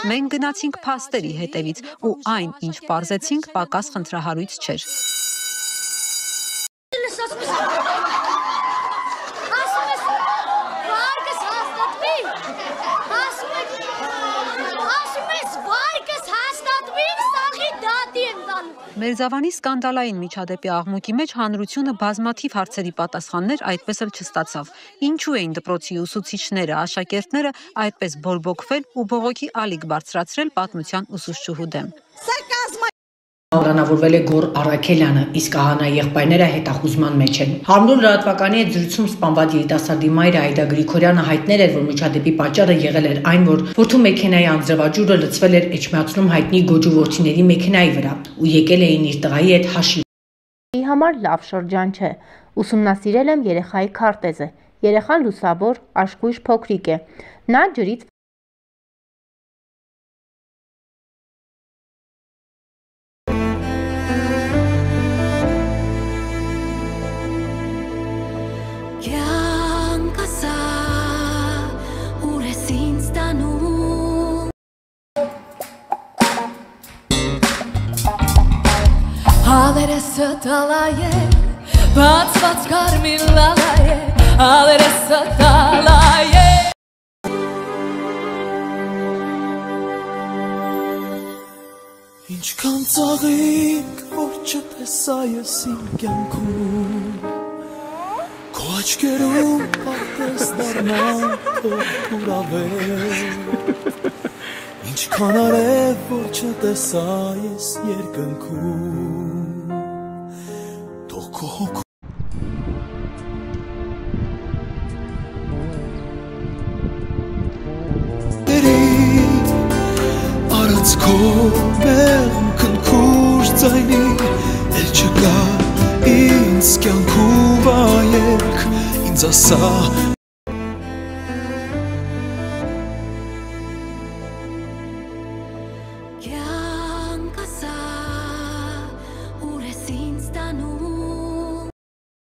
Մենք գնացինք փաստերի հետևից ու այն, ինչ պարզեցինք, պակաս խնդրահարույց չէր։ Մերձավանի սկանդալային միջադեպի աղմուկի մեջ հանրությունը բազմաթիվ հարցերի պատասխաններ այդպես էլ չստացավ։ Ինչու էին դպրոցի ուսուցիչները, աշակերտները այդպես բորբոքվել ու բողոքի ալիք բարձրացրել պատմության ուսուցչուհու դեմ։ Ամրանավորվել է Գոռ Առաքելյանը, իսկ ահանա եղբայրները հետախուզման մեջ են։ Հարմդուն լրատվականի հետ զրույցում սպանված երիտասարդի մայրը Այդա Գրիգորյանը հայտնել էր, որ միջադեպի պատճառը եղել էր այն, որ որդու մեքենայի անձրևաջուրը լցվել էր Էջմիածնում հայտնի Գոջու որդիների մեքենայի վրա ու եկել էին իր տղայի հետ հաշիվ։ Իմ համար լավ շրջան չէ։ Ուսումնասիրել եմ երեխայի քարտեզը։ Երեխան լուսավոր, աշխույժ փոքրիկ է։ Նա ջրից Ալերեսը տալայե, բացված կարմիր լալայե, ալերեսը տալայե Ինչքան ծաղիկ, որ չտեսա ես իմ կյանքում Քո աչքերում պատես դառնան թորտուրավեր Ինչքան արև, որ չտեսա ես երկնքում Թող քո հոգու Արած քո մեղմ քնքուշ ձայնի Էլ չկա ինձ կյանքում այելք Ինձ ասա